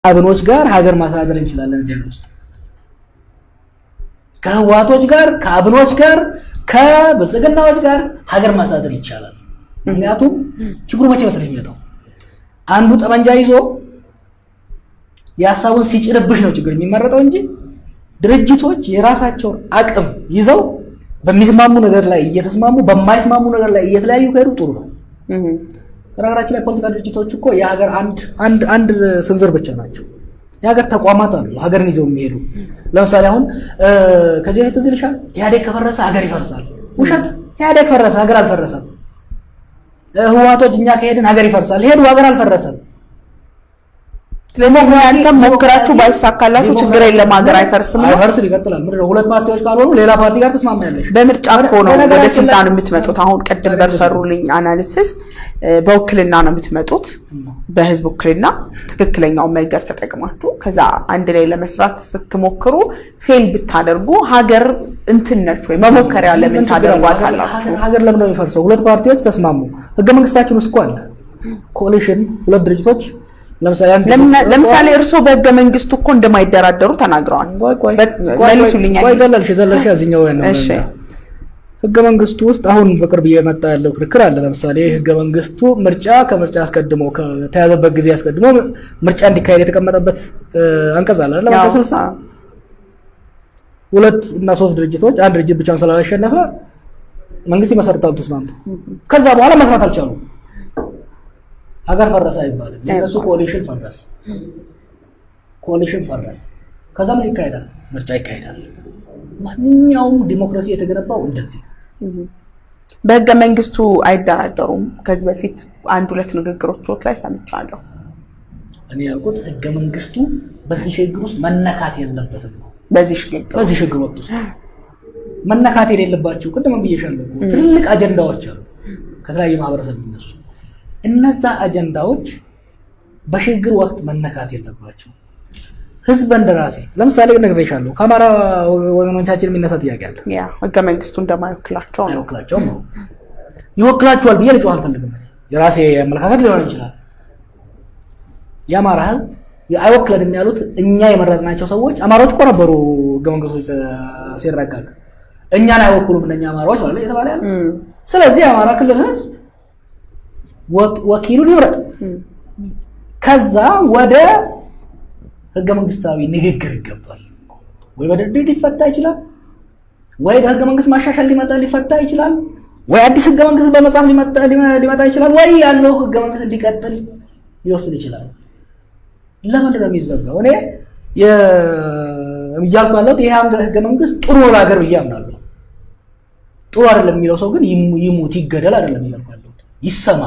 አብኖች ጋር ሀገር ማስተዳደር እንችላለን እዚህ ውስጥ ከህዋቶች ጋር ከአብኖች ጋር ከብልጽግናዎች ጋር ሀገር ማስተዳደር ይቻላል ምክንያቱም ችግሩ መቼ መሰለኝ የሚመጣው አንዱ ጠመንጃ ይዞ ያሳውን ሲጭርብሽ ነው ችግር የሚመረጠው እንጂ ድርጅቶች የራሳቸውን አቅም ይዘው በሚስማሙ ነገር ላይ እየተስማሙ በማይስማሙ ነገር ላይ እየተለያዩ ከሄዱ ጥሩ ነው በነገራችን ላይ ፖለቲካ ድርጅቶች እኮ የሀገር አንድ ስንዝር ብቻ ናቸው የሀገር ተቋማት አሉ ሀገርን ይዘው የሚሄዱ ለምሳሌ አሁን ከዚህ በፊት እዚህ ልሻል ኢህአዴግ ከፈረሰ ሀገር ይፈርሳል ውሸት ኢህአዴግ ፈረሰ ሀገር አልፈረሰም ህዋቶች እኛ ከሄድን ሀገር ይፈርሳል ሄዱ ሀገር አልፈረሰም ስለዚህ አንተ ሞክራችሁ ባይሳካላችሁ ችግር የለም ሀገር አይፈርስም ነው አይፈርስም ይቀጥላል ምንድነው ሁለት ፓርቲዎች ካልሆኑ ሌላ ፓርቲ ጋር ተስማማያለሽ በምርጫ እኮ ነው ወደ ስልጣን የምትመጡት አሁን ቀደም በርሰሩልኝ አናሊሲስ በውክልና ነው የምትመጡት በህዝብ ውክልና ትክክለኛው መንገድ ተጠቅማችሁ ከዛ አንድ ላይ ለመስራት ስትሞክሩ ፌል ብታደርጉ ሀገር እንትነች ወይ መሞከሪያ ለምን ታደርጓታላችሁ ሀገር ለምን ነው የሚፈርሰው ሁለት ፓርቲዎች ተስማሙ ህገ መንግስታችን ውስጥ እኮ አለ ኮሊሽን ሁለት ድርጅቶች ለምሳሌ እርሶ በህገ መንግስቱ እኮ እንደማይደራደሩ ተናግረዋል መልሱልኝ ቆይ ዘለልሽ ያዝኛው ነው እሺ ህገ መንግስቱ ውስጥ አሁን በቅርብ እየመጣ ያለው ክርክር አለ ለምሳሌ ህገ መንግስቱ ምርጫ ከምርጫ አስቀድሞ ከተያዘበት ጊዜ አስቀድሞ ምርጫ እንዲካሄድ የተቀመጠበት አንቀጽ አለ ለማንቀጽ 60 ሁለት እና ሶስት ድርጅቶች አንድ ድርጅት ብቻውን ስላላሸነፈ መንግስት ይመሰርታሉ ተስማምተው ከዛ በኋላ መስራት አልቻሉም ሀገር ፈረሰ አይባልም እነሱ ኮሊሽን ፈረሰ ከዛ ምን ይካሄዳል ምርጫ ይካሄዳል ማንኛውም ዲሞክራሲ የተገነባው እንደዚህ በህገ መንግስቱ አይደራደሩም ከዚህ በፊት አንድ ሁለት ንግግሮች ላይ ሰምቻለሁ እኔ ያልኩት ህገ መንግስቱ በዚህ ሽግግር ውስጥ መነካት የለበትም ነው በዚህ ሽግግር ወቅት ውስጥ መነካት የሌለባቸው ቅድም ብዬሻለሁ ትልልቅ አጀንዳዎች አሉ ከተለያየ ማህበረሰብ የሚነሱ እነዛ አጀንዳዎች በሽግግር ወቅት መነካት የለባቸው ህዝብ እንደራሴ ለምሳሌ ነግሬሻለሁ ከአማራ ወገኖቻችን የሚነሳ ጥያቄ አለ ያ ህገ መንግስቱ እንደማይወክላቸው ነው ይወክላቸዋል ብዬ ልጮህ አልፈልግም የራሴ አመለካከት ሊሆን ይችላል የአማራ ህዝብ አይወክለንም ያሉት እኛ የመረጥናቸው ሰዎች አማራዎች እኮ ነበሩ ህገ መንግስቱ ሲረቀቅ እኛን አይወክሉም እነኛ አማራዎች ማለት የተባለ ያለ ስለዚህ የአማራ ክልል ህዝብ ወኪሉን ይወረጥ ከዛ ወደ ህገ መንግስታዊ ንግግር ይገባል ወይ በድርድር ሊፈታ ይችላል ወይ በህገ መንግስት ማሻሻል ሊፈታ ይችላል ወይ አዲስ ህገ መንግስት በመጻፍ ሊመጣ ይችላል ወይ ያለው ህገ መንግስት እንዲቀጥል ሊወስድ ይችላል ለምን ነው የሚዘጋው እኔ ያልኩ ያለው ይሄ ህገ መንግስት ጥሩ ነው ለሀገር ብያምናለሁ ጥሩ አይደለም የሚለው ሰው ግን ይሙት ይገደል አይደለም ያልኩ ያለው ይሰማ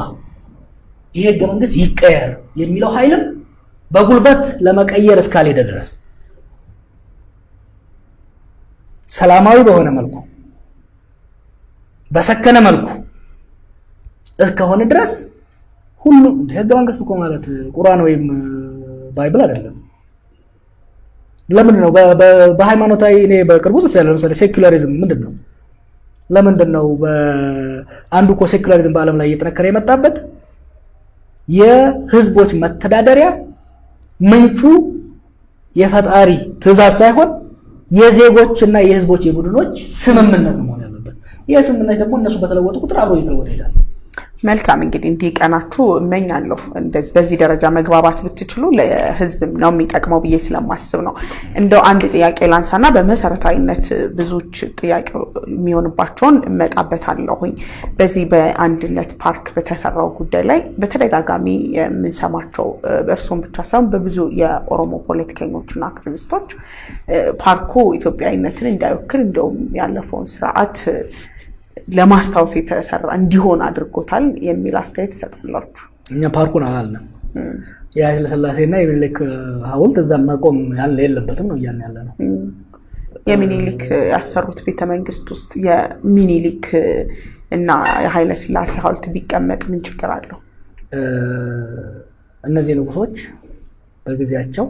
ይሄ ህገ መንግስት ይቀየር የሚለው ኃይልም በጉልበት ለመቀየር እስካልሄደ ድረስ ሰላማዊ በሆነ መልኩ በሰከነ መልኩ እስከሆነ ድረስ ሁሉ ህገ መንግስት እኮ ማለት ቁርአን ወይም ባይብል አይደለም ለምን ነው በሃይማኖታዊ እኔ በቅርቡ ጽፍ ያለው ለምሳሌ ሴኩላሪዝም ምንድነው ለምንድነው በአንዱ እኮ ሴኩላሪዝም በአለም ላይ እየተነከረ የመጣበት የህዝቦች መተዳደሪያ ምንጩ የፈጣሪ ትእዛዝ ሳይሆን የዜጎችና የህዝቦች የቡድኖች ስምምነት ነው ያለበት የስምምነት ደግሞ እነሱ በተለወጡ ቁጥር አብሮ እየተለወጠ ይላል መልካም እንግዲህ እንዲቀናችሁ እመኛለሁ እንደዚህ በዚህ ደረጃ መግባባት ብትችሉ ለህዝብም ነው የሚጠቅመው ብዬ ስለማስብ ነው እንደው አንድ ጥያቄ ላንሳና በመሰረታዊነት ብዙዎች ጥያቄ የሚሆንባቸውን እመጣበታለሁኝ በዚህ በአንድነት ፓርክ በተሰራው ጉዳይ ላይ በተደጋጋሚ የምንሰማቸው እርሶም ብቻ ሳይሆን በብዙ የኦሮሞ ፖለቲከኞችና አክቲቪስቶች ፓርኩ ኢትዮጵያዊነትን እንዳይወክል እንደውም ያለፈውን ስርዓት ለማስታወስ የተሰራ እንዲሆን አድርጎታል የሚል አስተያየት ሰጥቷላችሁ እኛ ፓርኩን አላልንም የኃይለ ሥላሴና የሚኒሊክ ሐውልት እዛ መቆም የለበትም ነው ያለ ነው የሚኒሊክ ያሰሩት ቤተ መንግስት ውስጥ የሚኒሊክ እና የኃይለ ሥላሴ ሐውልት ቢቀመጥ ምን ችግር አለው እነዚህ ንጉሶች በጊዜያቸው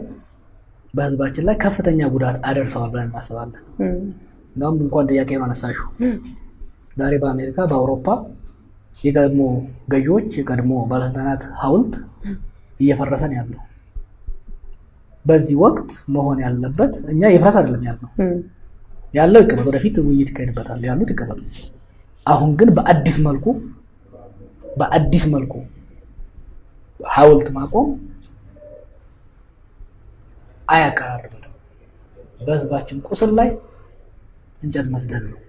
በህዝባችን ላይ ከፍተኛ ጉዳት አደርሰዋል ብለን እናስባለን እናም እንኳን ጥያቄ ማነሳሹ ዛሬ በአሜሪካ በአውሮፓ የቀድሞ ገዢዎች የቀድሞ ባለስልጣናት ሐውልት እየፈረሰን ያለው በዚህ ወቅት መሆን ያለበት እኛ ይፍረስ አይደለም ያለው ይቀበል ወደፊት ውይይት ይካሄድበታል ያሉት ይቀበሉ አሁን ግን በአዲስ መልኩ ሐውልት ማቆም አያቀራርብም በህዝባችን ቁስል ላይ እንጨት መስደድ ነው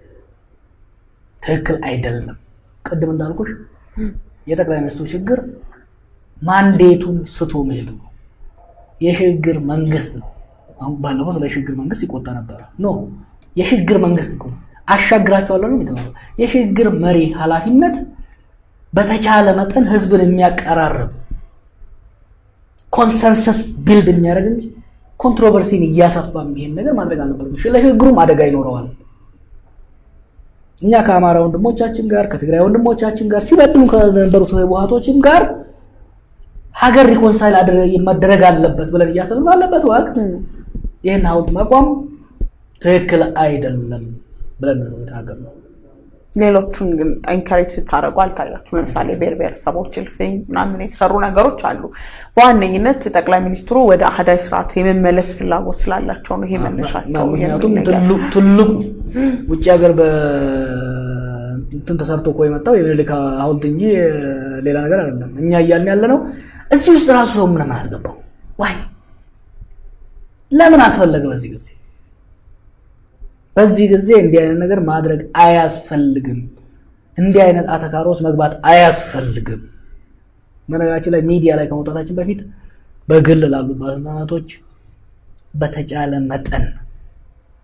ትክክል አይደለም ቅድም እንዳልኩሽ የጠቅላይ ሚኒስትሩ ችግር ማንዴቱን ስቶ መሄዱ ነው የሽግግር መንግስት ነው አሁን ባለፈው ስለ ሽግግር መንግስት ይቆጣ ነበር የሽግግር መንግስት እኮ አሻግራቸዋለሁ ነው የሚተባለው የሽግግር መሪ ኃላፊነት በተቻለ መጠን ህዝብን የሚያቀራርብ ኮንሰንሰስ ቢልድ የሚያደርግ እንጂ ኮንትሮቨርሲን እያሰፋ የሚሄድ ነገር ማድረግ አልነበረም ለሽግግሩም አደጋ ይኖረዋል እኛ ከአማራ ወንድሞቻችን ጋር ከትግራይ ወንድሞቻችን ጋር ሲበድሉ ከነበሩት ህወሓቶችም ጋር ሀገር ሪኮንሳይል ማድረግ አለበት ብለን እያሰብን ባለበት ወቅት ይሄን ሐውልት ማቋም ትክክል አይደለም ብለን ነው የተናገርነው ሌሎቹን ግን ኢንካሬጅ ስታረጉ አልታያችሁ ለምሳሌ ብሔረሰቦች እልፍኝ ምናምን የተሰሩ ነገሮች አሉ በዋነኝነት ጠቅላይ ሚኒስትሩ ወደ አህዳይ ስርዓት የመመለስ ፍላጎት ስላላቸው ነው ይሄ መነሻቸው ምክንያቱም ትልቁ ውጭ ሀገር በእንትን ተሰርቶ እኮ የመጣው የምኒልክ ሐውልት እንጂ ሌላ ነገር አይደለም እኛ እያልን ያለነው እዚህ ውስጥ ራሱ ሰው ምን አስገባው ዋይ ለምን አስፈለገ በዚህ ጊዜ እንዲህ አይነት ነገር ማድረግ አያስፈልግም እንዲህ አይነት አተካሮስ መግባት አያስፈልግም መነጋችን ላይ ሚዲያ ላይ ከመውጣታችን በፊት በግል ላሉ ባለስልጣናቶች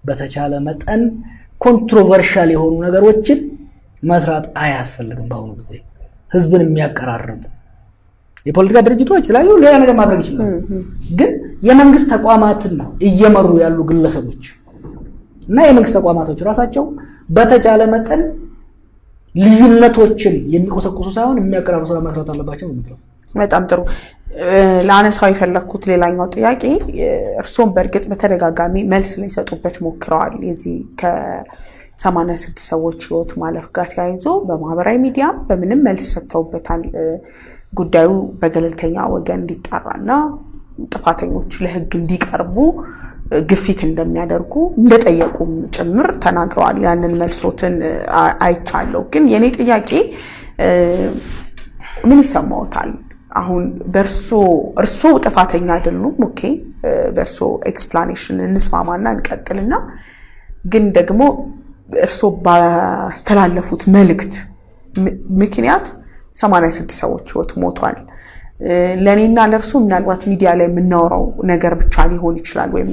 በተቻለ መጠን ኮንትሮቨርሻል የሆኑ ነገሮችን መስራት አያስፈልግም በአሁኑ ጊዜ ህዝብን የሚያቀራርብ የፖለቲካ ድርጅቶች የተለያዩ ሌላ ነገር ማድረግ ይችላሉ ግን የመንግስት ተቋማትን እየመሩ ያሉ ግለሰቦች እና የመንግስት ተቋማቶች ራሳቸው በተቻለ መጠን ልዩነቶችን የሚቆሰቁሱ ሳይሆን የሚያቀራርቡ ስራ መስራት አለባቸው ነው በጣም ጥሩ ለአነሳው የፈለኩት ሌላኛው ጥያቄ እርሶም በእርግጥ በተደጋጋሚ መልስ ሊሰጡበት ሞክረዋል የዚህ ከ86 ሰዎች ህይወት ማለፍ ጋር ተያይዞ በማህበራዊ ሚዲያ በምንም መልስ ሰጥተውበታል ጉዳዩ በገለልተኛ ወገን እንዲጣራና ጥፋተኞች ለህግ እንዲቀርቡ ግፊት እንደሚያደርጉ እንደጠየቁም ጭምር ተናግረዋል ያንን መልሶትን አይቻለሁ ግን የኔ ጥያቄ ምን ይሰማዎታል አሁን እርሶ ጥፋተኛ አይደሉም ኦኬ በእርሶ ኤክስፕላኔሽን እንስማማና እንቀጥልና ግን ደግሞ እርሶ ባስተላለፉት መልእክት ምክንያት 86 ሰዎች ህይወት ሞቷል ለኔና ለርሱ ምናልባት ሚዲያ ላይ የምናወራው ነገር ብቻ ሊሆን ይችላል ወይም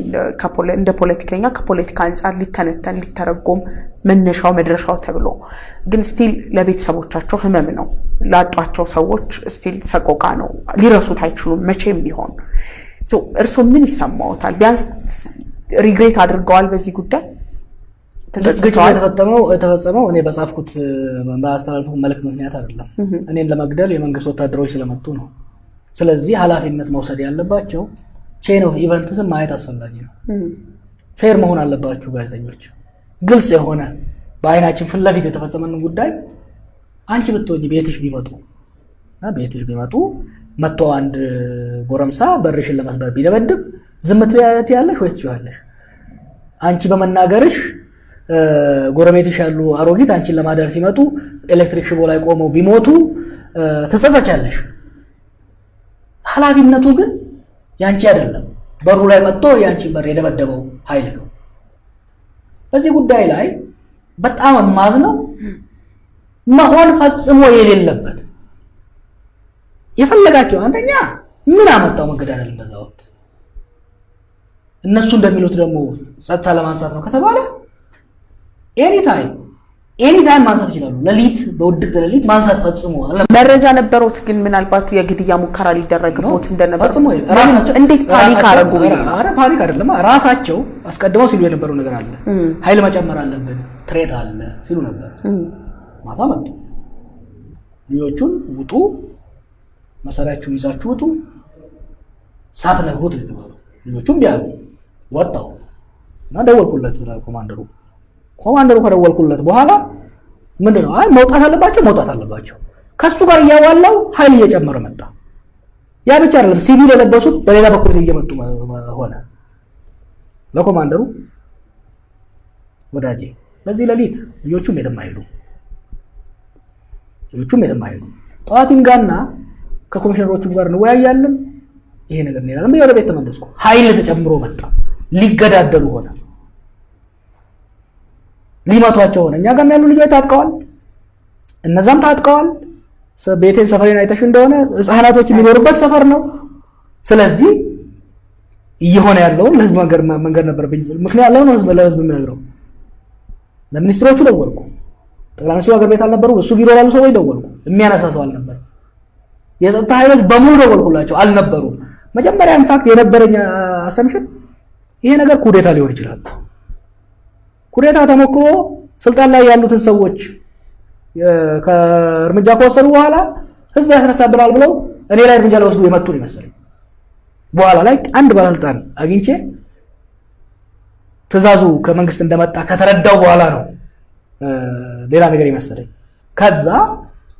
እንደ ፖለቲከኛ ከፖለቲካ አንፃር ሊተነተን ሊተረጎም መነሻው መድረሻው ተብሎ ግን ስቲል ለቤተሰቦቻቸው ህመም ነው ላጧቸው ሰዎች ስቲል ሰቆቃ ነው ሊረሱት አይችሉም መቼም ቢሆን እርሱ ምን ይሰማዎታል ቢያንስ ሪግሬት አድርገዋል በዚህ ጉዳይ የተፈጸመው እኔ በጻፍኩት በአስተላልፉ መልእክት ምክንያት አይደለም እኔን ለመግደል የመንግስት ወታደሮች ስለመጡ ነው ስለዚህ ኃላፊነት መውሰድ ያለባቸው ቼን ኦፍ ኢቨንትስን ማየት አስፈላጊ ነው ፌር መሆን አለባችሁ ጋዜጠኞች ግልጽ የሆነ በአይናችን ፊት ለፊት የተፈጸመን ጉዳይ አንቺ ብትወጂ ቤትሽ ቢመጡ መጥቶ አንድ ጎረምሳ በርሽን ለመስበር ቢደበድብ ዝምት ያለሽ ወይስ ትጮሃለሽ አንቺ በመናገርሽ ጎረቤትሽ ያሉ አሮጊት አንቺን ለማዳር ሲመጡ ኤሌክትሪክ ሽቦ ላይ ቆመው ቢሞቱ ተጸጸቻለሽ ኃላፊነቱ ግን ያንቺ አይደለም በሩ ላይ መጥቶ ያንቺን በር የደበደበው ኃይል ነው በዚህ ጉዳይ ላይ በጣም ማዝነው መሆን ፈጽሞ የሌለበት የፈለጋቸው አንደኛ ምን አመጣው መገዳደል በዛ ወቅት እነሱ እንደሚሉት ደግሞ ጸጥታ ለማንሳት ነው ከተባለ ኤኒታይም ማንሳት ይችላሉ ለሊት በውድቅ ለሊት ማንሳት ፈጽሞ መረጃ ነበሩት ግን ምናልባት የግድያ ሙከራ ሊደረግበት እንደነበር ራሳቸው እንዴት ፓኒክ አረጉ አረ ፓኒክ አይደለም ራሳቸው አስቀድመው ሲሉ የነበረው ነገር አለ ኃይል መጨመር አለብን ትሬት አለ ሲሉ ነበር ማታ መጡ ልጆቹን ውጡ መሳሪያችሁን ይዛችሁ ውጡ ሳትነግሩት ነው ልጆቹም ቢያሉ ወጣው እና ደወልኩለት ኮማንደሩ ከደወልኩለት በኋላ ምንድነው አይ መውጣት አለባቸው ከሱ ጋር ያዋላው ኃይል እየጨመረ መጣ ያ ብቻ አይደለም፣ ሲቪል የለበሱት በሌላ በኩል እየመጡ ሆነ። ለኮማንደሩ ወዳጄ በዚህ ሌሊት ልጆቹም የትም አይሄዱ፣ ጠዋት ይንጋና ከኮሚሽነሮቹ ጋር እንወያያለን፣ ይሄ ነገር እንሄዳለን። ወደ ቤት ተመለስኩ። ኃይል ተጨምሮ መጣ። ሊገዳደሉ ሆነ፣ ሊመቷቸው ሆነ። እኛ ጋርም ያሉ ልጆች ታጥቀዋል፣ እነዛም ታጥቀዋል። ቤቴን ሰፈሬን አይተሽ እንደሆነ ህፃናቶች የሚኖሩበት ሰፈር ነው። ስለዚህ እየሆነ ያለውን ለህዝብ መንገድ ነበረብኝ። ምክንያት ለህዝብ የምነግረው ለሚኒስትሮቹ ደወልኩ። ጠቅላይ ሚኒስትሩ ሀገር ቤት አልነበሩ፣ እሱ ቢሮ ያሉ ሰዎች ደወልኩ። የሚያነሳ ሰው አልነበረ። የጸጥታ ኃይሎች በሙሉ ደወልኩላቸው፣ አልነበሩም። መጀመሪያ ኢንፋክት የነበረኝ አሰምሽን ይሄ ነገር ኩዴታ ሊሆን ይችላል። ኩዴታ ተሞክሮ ስልጣን ላይ ያሉትን ሰዎች ከእርምጃ ከወሰዱ በኋላ ህዝብ ያስነሳብናል ብለው እኔ ላይ እርምጃ ሊወስዱ የመጡ ነው ይመስለኝ። በኋላ ላይ አንድ ባለስልጣን አግኝቼ ትዕዛዙ ከመንግስት እንደመጣ ከተረዳው በኋላ ነው ሌላ ነገር ይመስለኝ። ከዛ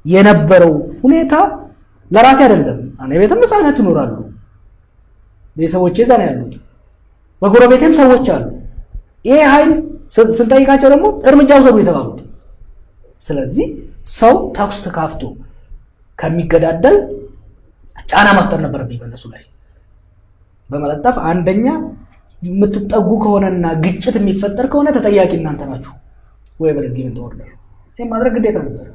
የነበረው ሁኔታ ለራሴ አይደለም። እኔ ቤትም ህፃናት ይኖራሉ፣ ቤተሰቦቼ እዛ ነው ያሉት፣ በጎረቤቴም ሰዎች አሉ። ይሄ ኃይል ስንጠይቃቸው ደግሞ እርምጃ ውሰዱ የተባሉት። ስለዚህ ሰው ተኩስ ተካፍቶ ከሚገዳደል ጫና መፍጠር ነበረብኝ በእነሱ ላይ በመለጠፍ። አንደኛ የምትጠጉ ከሆነና ግጭት የሚፈጠር ከሆነ ተጠያቂ እናንተ ናችሁ ወይ በለዚህ ምን ተወርደ። ይሄ ማድረግ ግዴታ ነበር።